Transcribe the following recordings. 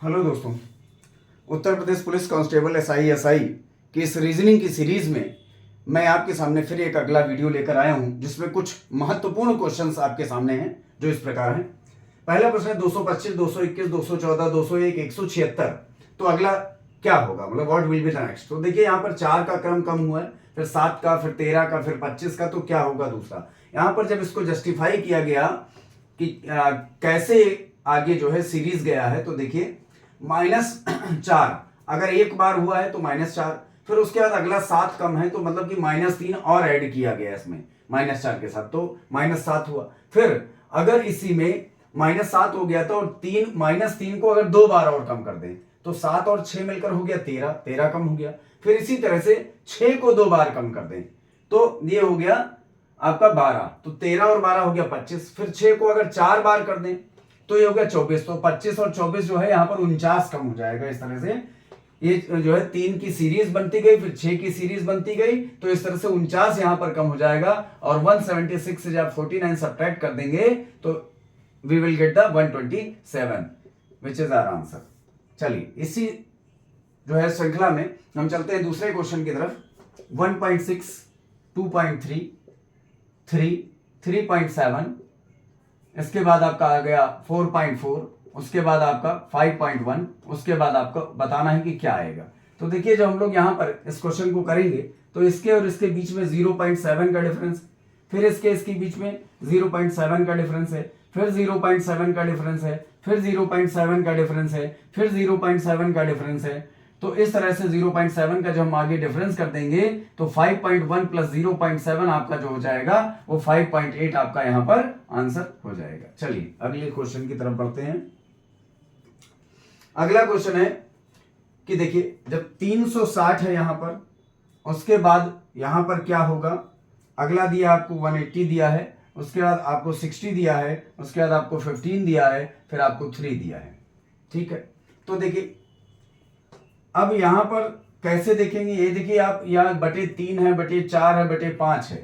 Hello दोस्तों, Uttar Pradesh police constable SI की इस रीजनिंग की सीरीज में मैं आपके सामने फिर एक अगला वीडियो लेकर आया हूं जिसमें कुछ महत्वपूर्ण क्वेश्चंस आपके सामने हैं जो इस प्रकार हैं। पहला प्रश्न है 225, 221, 214, 201, 176। तो अगला क्या होगा, मतलब what will be the next. तो देखिए यहाँ पर 4 का क्रम कम हुआ है, फिर 7 का, फिर 13 का, फिर 25 का। तो क्या होगा दूसरा। यहाँ पर जब इसको जस्टिफाई किया गया कि कैसे आगे जो है सीरीज गया है, तो देखिए -4 अगर एक बार हुआ है तो -4, फिर उसके बाद अगला 7 कम है तो मतलब कि -3 और ऐड किया गया इसमें -4 के साथ, तो -7 हुआ। फिर अगर इसी में -7 हो गया था और -3 को अगर 2 बार और कम कर दें तो 7 और 6 मिलकर हो गया 13 कम हो गया। फिर इसी तरह से 6 को 2 बार कम कर दें तो ये हो गया आपका 12, तो 13 और 12 हो गया 25। फिर 6 को अगर 4 बार कर दें तो ये हो गया 24, तो 25 और 24 जो है यहाँ पर 49 कम हो जाएगा। इस तरह से ये जो है 3 की सीरीज बनती गई, फिर 6 की सीरीज बनती गई, तो इस तरह से 49 यहाँ पर कम हो जाएगा। और 176 से जब 49 सब्ट्रैक्ट कर देंगे तो we will get the 127 which is our answer. चलिए इसी जो है श्रृंखला में हम चलते हैं दूसरे क्वेश्चन की तरफ। 1.6, 2.3, 3, 3.7, इसके बाद आपका आ गया 4.4, उसके बाद आपका 5.1, उसके बाद आपको बताना है कि क्या आएगा। तो देखिए जब हम लोग यहाँ पर इस क्वेश्चन को करेंगे तो इसके और इसके बीच में 0.7 का डिफरेंस, फिर इसके बीच में 0.7 का डिफरेंस है, फिर 0.7 का डिफरेंस है, फिर 0.7 का डिफरेंस है, फिर 0.7 का डिफरेंस है। तो इस तरह से 0.7 का जब हम आगे डिफरेंस कर देंगे तो 5.1 प्लस 0.7 आपका जो हो जाएगा वो 5.8 आपका यहां पर आंसर हो जाएगा। चलिए अगले क्वेश्चन की तरफ बढ़ते हैं। अगला क्वेश्चन है कि देखिए जब 360 है यहां पर, उसके बाद यहां पर क्या होगा। अगला दिया आपको 180 दिया है, उसके बाद आपको 60 दिया है, उसके बाद आपको 15 दिया है, फिर आपको 3 दिया है। ठीक है, तो देखिए अब यहां पर कैसे देखेंगे, ये देखिए आप यहाँ /3 है, /4 है, /5 है।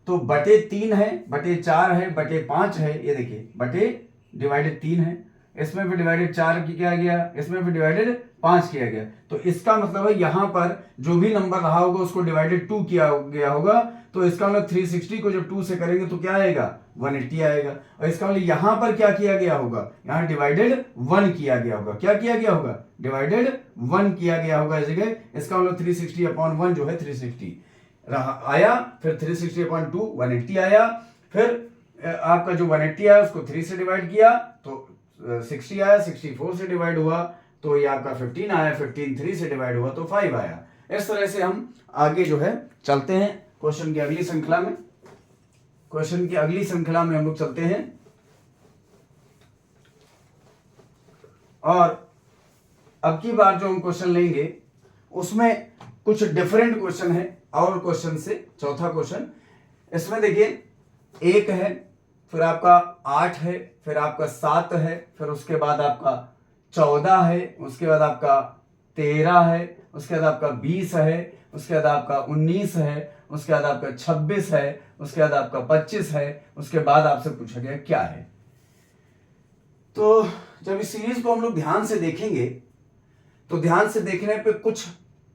तो /3 है, /4 है, /5 है, ये देखिए /3 है, इसमें फिर /4 किया गया, इसमें फिर /5 किया गया। तो इसका मतलब है यहां पर जो भी नंबर रहा होगा उसको /2 किया गया होगा। तो इसका मतलब 360 को जब 2 से करेंगे तो क्या आएगा, 180 आएगा। और इसका मतलब यहां पर क्या किया गया होगा, यहां /1 किया गया होगा। क्या किया गया होगा, /1 किया गया होगा इस जगह। इसका मतलब 360/1 जो है 360 रहा आया, फिर 360/2 180 आया। फिर आपका जो 180 आया उसको 3 से डिवाइड किया तो 60 आया, 64 से डिवाइड हुआ तो ये आपका 15 आया, 15 3 से डिवाइड हुआ तो 5 आया। इस तरह से हम आगे जो है चलते हैं क्वेश्चन की अगली श्रृंखला में। क्वेश्चन की अगली श्रृंखला में हम लोग चलते हैं और अब की बार जो हम क्वेश्चन लेंगे उसमें कुछ डिफरेंट क्वेश्चन है और क्वेश्चन से। चौथा क्वेश्चन इसमें देखिए 1 है, फिर आपका 8 है, फिर आपका 7 है, फिर उसके बाद आपका 14 है, उसके बाद आपका 13 है, उसके बाद आपका 20 है, उसके बाद आपका 19 है, उसके बाद आपका 26 है, उसके बाद आपका 25 है, उसके बाद आपसे पूछा गया क्या है। तो जब इस सीरीज को हम लोग ध्यान से देखेंगे तो ध्यान से देखने पे कुछ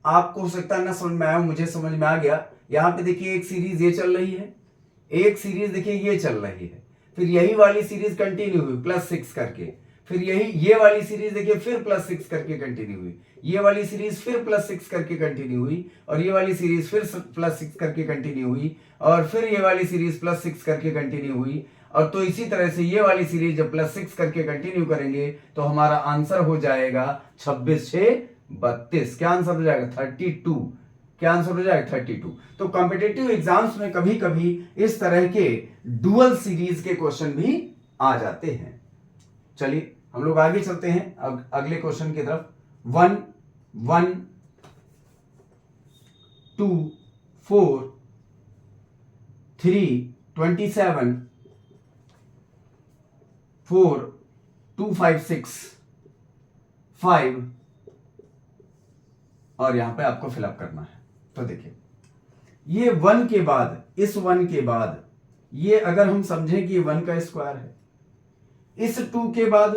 आपको हो सकता है ना समझ में आया, मुझे समझ में आ गया। यहां पे देखिए एक सीरीज ये चल रही है, एक सीरीज देखिए ये चल रही है, फिर यही वाली सीरीज कंटिन्यू हुई +6 करके, फिर ये वाली सीरीज देखिए फिर +6 करके कंटिन्यू हुई, ये वाली सीरीज फिर +6 करके कंटिन्यू हुई, और ये वाली सीरीज फिर +6 करके कंटिन्यू हुई, और फिर ये वाली सीरीज +6 करके कंटिन्यू हुई। और तो इसी तरह से ये वाली सीरीज जब +6 करके कंटिन्यू करेंगे तो हमारा आंसर हो जाएगा 26 6 32। क्या आंसर हो जाएगा, 32। क्या आंसर हो जाएगा, 32। तो कॉम्पिटिटिव एग्जाम्स में कभी कभी इस तरह के डुअल सीरीज के क्वेश्चन भी आ जाते हैं। चलिए हम लोग आगे चलते हैं अगले क्वेश्चन की तरफ। 1 1 2 4 3 27 4 2 5 6 5 और यहां पे आपको फिलअप करना है। तो देखिए ये 1 के बाद, इस 1 के बाद ये अगर हम समझें कि 1 का स्क्वायर है, इस 2 के बाद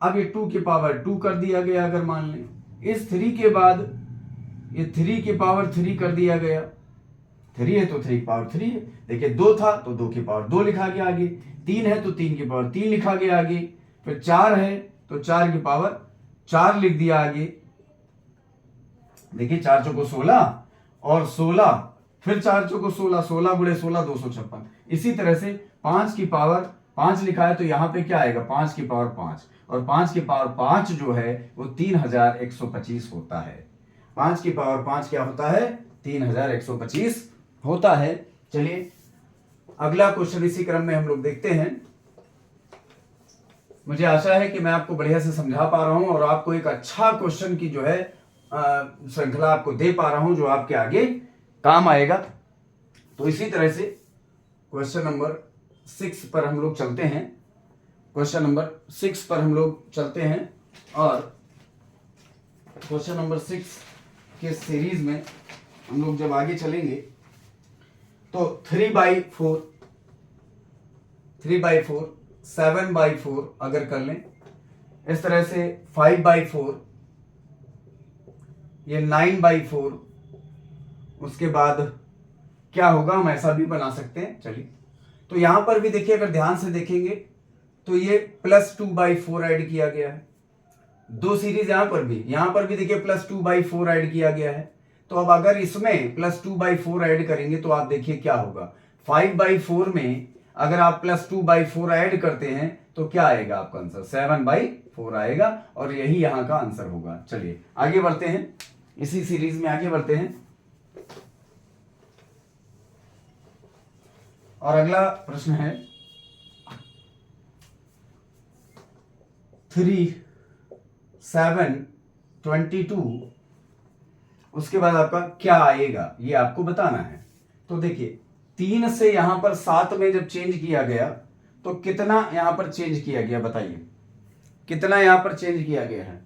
अब ये 2 की पावर 2 कर दिया गया, अगर मान लें इस 3 के बाद ये 3 की पावर 3 कर दिया गया, 3 है तो 3 की पावर 3 है। देखिए 2 था तो 2 की पावर 2 लिखा गया आगे, 3 है तो 3 की पावर 3 लिखा गया आगे, फिर 4 है तो 4 की पावर 4 लिख दिया आगे। देखिए 4 चौको 16 और 16 फिर 4 चौको 16, 16 गुणे 16 256। इसी तरह से 5 की पावर 5 लिखा है तो यहाँ पे क्या आएगा, 5 की पावर 5, और 5 की पावर 5 जो है वो 3125 होता है। 5 की पावर 5 क्या होता है, 3125 होता है। चलिए अगला क्वेश्चन इसी क्रम में हम लोग देखते हैं। मुझे आशा है कि मैं आपको बढ़िया से समझा पा रहा हूं और आपको एक अच्छा क्वेश्चन की जो है श्रृंखला आपको दे पा रहा हूं जो आपके आगे काम आएगा। तो इसी तरह से क्वेश्चन नंबर 6 पर हम लोग चलते हैं। क्वेश्चन नंबर 6 पर हम लोग चलते हैं और क्वेश्चन नंबर 6 के सीरीज में हम लोग जब आगे चलेंगे तो 3/4, 3/4, 7/4 अगर कर लें, इस तरह से 5/4, ये 9/4, उसके बाद क्या होगा हम ऐसा भी बना सकते हैं। चलिए तो यहां पर भी देखिए, अगर ध्यान से देखेंगे तो ये +2/4 ऐड किया गया है। दो सीरीज यहां पर भी देखिए +2/4 ऐड किया गया है। तो अब अगर इसमें +2/4 ऐड करेंगे तो आप देखिए क्या होगा, 5/4 में अगर आप +2/4 ऐड करते हैं तो क्या आएगा आपका आंसर, 7/4 आएगा और यही यहां का आंसर होगा। चलिए आगे बढ़ते हैं, इसी सीरीज में आगे बढ़ते हैं और अगला प्रश्न है 3, 7, 22, उसके बाद आपका क्या आएगा ये आपको बताना है। तो देखिए 3 से यहां पर 7 में जब चेंज किया गया तो कितना यहां पर चेंज किया गया, बताइए कितना यहां पर चेंज किया गया है।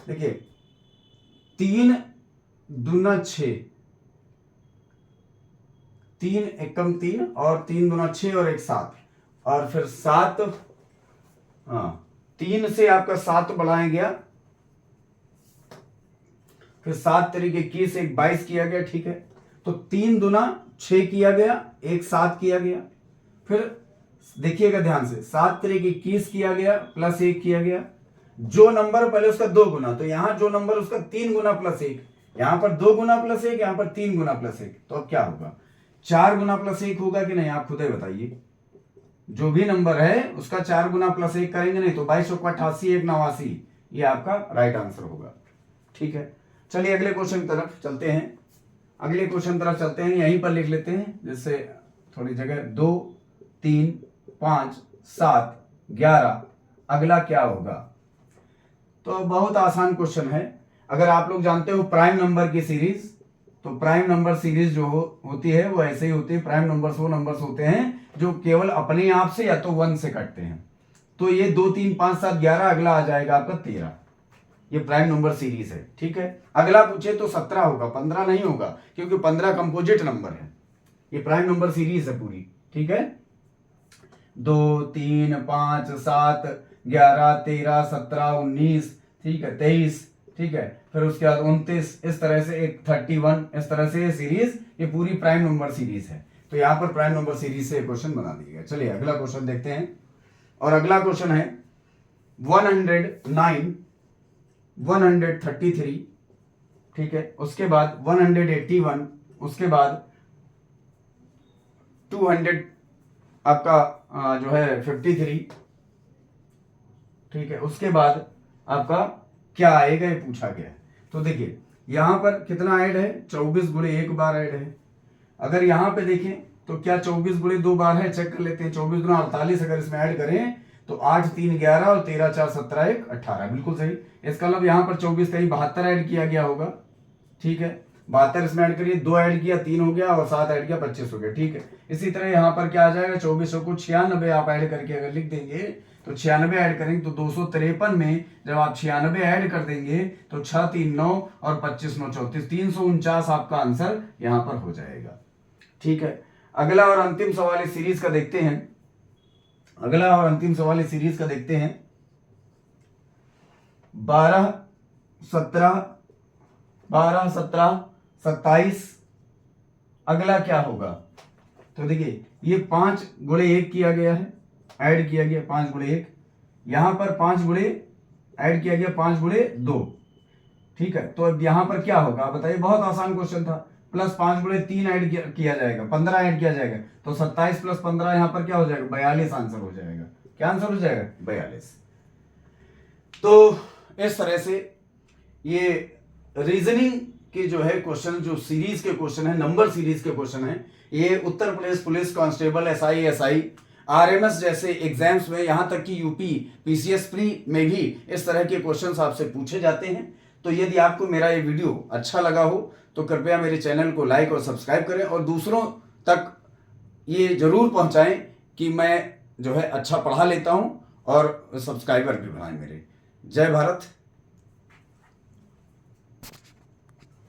देखिए 3 दूना 6, 3 एकम 3 और 3 दूना 6 और 1 7, और फिर 7, हाँ 3 से आपका 7 बढ़ाया गया, फिर 7 तरीके 21, 1 22 किया गया, ठीक है। तो 3 दूना 6 किया गया, 1 7 किया गया, फिर देखिएगा ध्यान से 7 तरीके 21 किया गया +1 किया गया, जो नंबर पहले उसका 2 गुना, तो यहां जो नंबर उसका 3 गुना +1, यहां पर 2 गुना +1, यहां पर 3 गुना +1, तो अब क्या होगा, 4 गुना +1 होगा कि नहीं, आप खुद ही बताइए। जो भी नंबर है उसका 4 गुना +1 करेंगे, नहीं तो 22 × 88, 1 89, ये आपका राइट आंसर होगा, ठीक है। चलिए अगले क्वेश्चन की तरफ चलते हैं, अगले क्वेश्चन तरफ चलते हैं, यहीं पर लिख लेते हैं जिससे थोड़ी जगह, 2, 3, 5, 7, 11, अगला क्या होगा। तो बहुत आसान क्वेश्चन है। अगर आप लोग जानते हो प्राइम नंबर की सीरीज, तो प्राइम नंबर सीरीज जो होती है वो ऐसे ही होती है। प्राइम नंबर्स वो नंबर्स होते हैं जो केवल अपने आप से या तो 1 से कटते हैं। तो ये 2, 3, 5, 7, 11, अगला आ जाएगा आपका 13, ये प्राइम नंबर सीरीज है, ठीक है। अगला पूछे तो 17 होगा, 15 नहीं होगा क्योंकि 15 कंपोजिट नंबर है, ये प्राइम नंबर सीरीज है पूरी, ठीक है। 2, 3, 5, 7, 11, 13, 17, 19, ठीक है, 23, ठीक है, फिर उसके बाद 29, इस तरह से एक 31, इस तरह से ये सीरीज, ये पूरी प्राइम नंबर सीरीज है। तो यहां पर प्राइम नंबर सीरीज से क्वेश्चन बना दिया गया। चलिए अगला क्वेश्चन देखते हैं और अगला क्वेश्चन है 109, 133, ठीक है, उसके बाद 181, उसके बाद 200 आपका जो है 53, ठीक है, उसके बाद आपका क्या आएगा ये पूछा गया है। तो देखिए यहां पर कितना ऐड है, 24 गुणे 1 बार ऐड है। अगर यहां पे देखें तो क्या 24 गुणे 2 बार है, चेक कर लेते हैं। 24 गुना 48 अगर इसमें ऐड करें तो 8, 3, 11 और 13, 4, 17, 1, 18, बिल्कुल सही। इसका मतलब यहां पर 24 कहीं 72 ऐड किया गया होगा, ठीक है, 72 इसमें ऐड करिए, 2 ऐड किया 3 हो गया और 7 ऐड किया 25 हो गया, ठीक है। इसी तरह यहां पर क्या आ जाएगा, 24 को 96 आप ऐड करके अगर लिख देंगे तो 96 ऐड करेंगे तो 253 में जब आप 96 ऐड कर देंगे तो 6, 3, 9 और 25, 9, 34, 349 आपका आंसर यहां पर हो जाएगा, ठीक है। अगला और अंतिम सवाल इस सीरीज का देखते हैं। अगला और अंतिम सवाल इस सीरीज का देखते हैं। 12, 17, 27 अगला क्या होगा? तो देखिए ये 5 गुणे 1 किया गया है, ऐड किया गया 5 गुणे 1, यहां पर 5 गुणे ऐड किया गया 5 गुणे 2, ठीक है। तो अब यहां पर क्या होगा आप बताइए, बहुत आसान क्वेश्चन था। प्लस 5 गुणे 3 ऐड किया जाएगा, 15 ऐड किया जाएगा, तो 27 प्लस 15 यहां पर क्या हो जाएगा? 42 आंसर हो जाएगा। क्या आंसर हो जाएगा? 42। तो इस तरह से ये रीजनिंग के जो है क्वेश्चन, जो सीरीज के क्वेश्चन है, नंबर सीरीज के क्वेश्चन है, ये Uttar Pradesh police constable, SI, RMS जैसे एग्जाम्स में, यहां तक कि यूपी पीसीएस प्री में भी इस तरह के क्वेश्चंस आपसे पूछे जाते हैं। तो यदि आपको मेरा ये वीडियो अच्छा लगा हो तो कृपया मेरे चैनल को लाइक और सब्सक्राइब करें और दूसरों तक ये जरूर पहुंचाएं कि मैं जो है अच्छा पढ़ा लेता हूं और सब्सक्राइबर भी बनाएं मेरे। जय भारत।